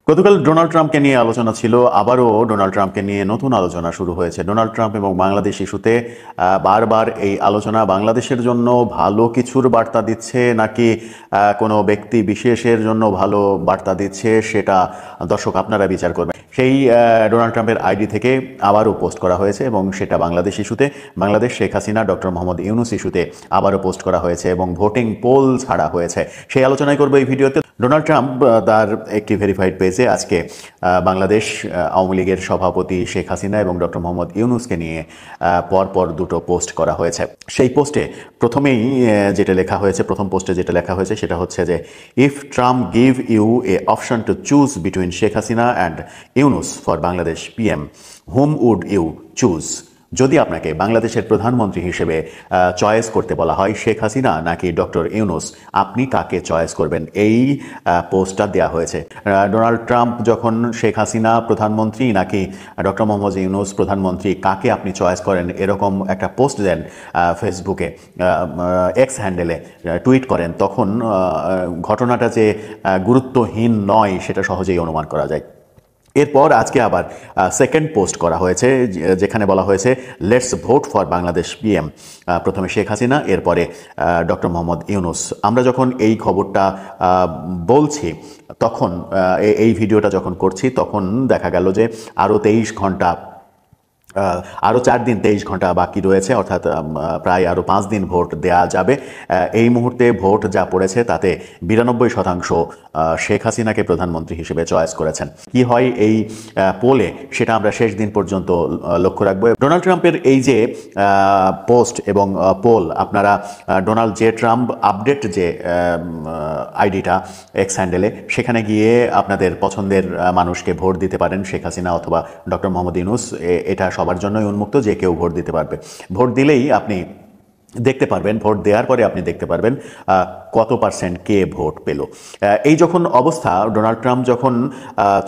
গতকাল ডোনাল্ড ট্রাম্পকে নিয়ে আলোচনা ছিল, আবারও ডোনাল্ড ট্রাম্পকে নিয়ে নতুন আলোচনা শুরু হয়েছে। ডোনাল্ড ট্রাম্প এবং বাংলাদেশ ইস্যুতে বারবার এই আলোচনা বাংলাদেশের জন্য ভালো কিছুর বার্তা দিচ্ছে নাকি কোনো ব্যক্তি বিশেষের জন্য ভালো বার্তা দিচ্ছে, সেটা দর্শক আপনারা বিচার করবেন। সেই ডোনাল্ড ট্রাম্পের আইডি থেকে আবারও পোস্ট করা হয়েছে এবং সেটা বাংলাদেশ ইস্যুতে, বাংলাদেশ শেখ হাসিনা ডক্টর মোহাম্মদ ইউনূস ইস্যুতে আবারও পোস্ট করা হয়েছে এবং ভোটিং পোল ছাড়া হয়েছে। সেই আলোচনাই করবো এই ভিডিওতে। ডোনাল্ড ট্রাম্প তার একটি ভেরিফাইড পেজে আজকে বাংলাদেশ আওয়ামী লীগের সভাপতি শেখ হাসিনা এবং ডক্টর মোহাম্মদ ইউনূসকে নিয়ে পরপর দুটো পোস্ট করা হয়েছে। সেই পোস্টে প্রথমেই যেটা লেখা হয়েছে, প্রথম পোস্টে যেটা লেখা হয়েছে সেটা হচ্ছে যে, if Trump give you a option to choose between Sheikh Hasina and Yunus for Bangladesh PM, whom would you choose? যদি আপনাকে বাংলাদেশের প্রধানমন্ত্রী হিসেবে চয়েস করতে বলা হয় শেখ হাসিনা নাকি ডক্টর ইউনূস, আপনি কাকে চয়েস করবেন? এই পোস্টটা দেওয়া হয়েছে। ডোনাল্ড ট্রাম্প যখন শেখ হাসিনা প্রধানমন্ত্রী নাকি ডক্টর মোহাম্মদ ইউনূস প্রধানমন্ত্রী, কাকে আপনি চয়েস করেন, এরকম একটা পোস্ট দেন ফেসবুকে, এক্স হ্যান্ডেলে টুইট করেন, তখন ঘটনাটা যে গুরুত্বহীন নয় সেটা সহজেই অনুমান করা যায়। এরপর আজকে আবার সেকেন্ড পোস্ট করা হয়েছে, যেখানে বলা হয়েছে let's vote for Bangladesh PM. প্রথমে শেখ হাসিনা, এরপরে ডক্টর মোহাম্মদ ইউনূস। আমরা যখন এই খবরটা বলছি, তখন এই ভিডিওটা যখন করছি, তখন দেখা গেল যে আরও 23 ঘন্টা, আরও 4 দিন 23 ঘন্টা বাকি রয়েছে, অর্থাৎ প্রায় আরও 5 দিন ভোট দেয়া যাবে। এই মুহূর্তে ভোট যা পড়েছে তাতে 92% শেখ হাসিনাকে প্রধানমন্ত্রী হিসেবে চয়েস করেছেন। কি হয় এই পোলে, সেটা আমরা শেষ দিন পর্যন্ত লক্ষ্য রাখবো। ডোনাল্ড ট্রাম্পের এই যে পোস্ট এবং পোল, আপনারা ডোনাল্ড জে ট্রাম্প আপডেট যে আইডিটা এক্স হ্যান্ডেলে, সেখানে গিয়ে আপনাদের পছন্দের মানুষকে ভোট দিতে পারেন, শেখ হাসিনা অথবা ডক্টর মোহাম্মদ ইউনূস। এটা সবার জন্যই উন্মুক্ত, যে কেউ ভোট দিতে পারবে। ভোট দিলেই আপনি দেখতে পারবেন, ভোট দেওয়ার পরে আপনি দেখতে পারবেন কত পার্সেন্ট কে ভোট পেল। এই যখন অবস্থা, ডোনাল্ড ট্রাম্প যখন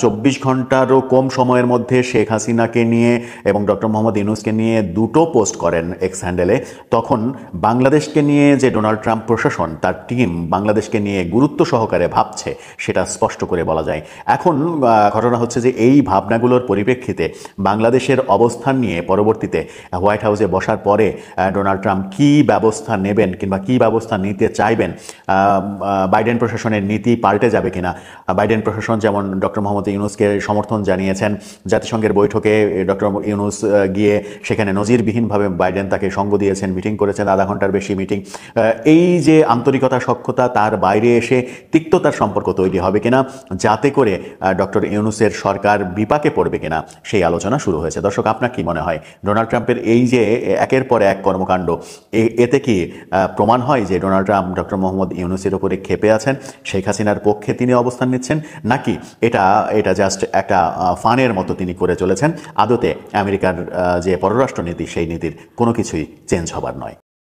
24 ঘন্টারও কম সময়ের মধ্যে শেখ হাসিনাকে নিয়ে এবং ডক্টর মোহাম্মদ ইউনূসকে নিয়ে দুটো পোস্ট করেন এক্স হ্যান্ডেলে, তখন বাংলাদেশকে নিয়ে যে ডোনাল্ড ট্রাম্প প্রশাসন, তার টিম বাংলাদেশকে নিয়ে গুরুত্ব সহকারে ভাবছে, সেটা স্পষ্ট করে বলা যায়। এখন ঘটনা হচ্ছে যে এই ভাবনাগুলোর পরিপ্রেক্ষিতে বাংলাদেশের অবস্থান নিয়ে পরবর্তীতে হোয়াইট হাউসে বসার পরে ডোনাল্ড ট্রাম্প কী ব্যবস্থা নেবেন কিংবা কী ব্যবস্থা নিতে চাইবেন, বাইডেন প্রশাসনের নীতি পাল্টে যাবে কিনা। বাইডেন প্রশাসন যেমন ডক্টর মোহাম্মদ ইউনূসকে সমর্থন জানিয়েছেন, জাতিসংঘের বৈঠকে ডক্টর ইউনূস গিয়ে সেখানে নজিরবিহীনভাবে বাইডেন তাকে সঙ্গ দিয়েছেন, মিটিং করেছেন, আধা ঘন্টার বেশি মিটিং। এই যে আন্তরিকতা, সখ্যতা, তার বাইরে এসে তিক্ততার সম্পর্ক তৈরি হবে কিনা, যাতে করে ডক্টর ইউনূসের সরকার বিপাকে পড়বে কিনা, সেই আলোচনা শুরু হয়েছে। দর্শক, আপনার কি মনে হয় ডোনাল্ড ট্রাম্পের এই যে একের পর এক কর্মকাণ্ড, এতে কি প্রমাণ হয় যে ডোনাল্ড ট্রাম্প ডক্টর মোহাম্মদ ইউনূসের উপরে ক্ষেপে আছেন, শেখ হাসিনার পক্ষে তিনি অবস্থান নিচ্ছেন, নাকি এটা জাস্ট একটা ফানের মতো তিনি করে চলেছেন? আদতে আমেরিকার যে পররাষ্ট্রনীতি, সেই নীতির কোনো কিছুই চেঞ্জ হবার নয়।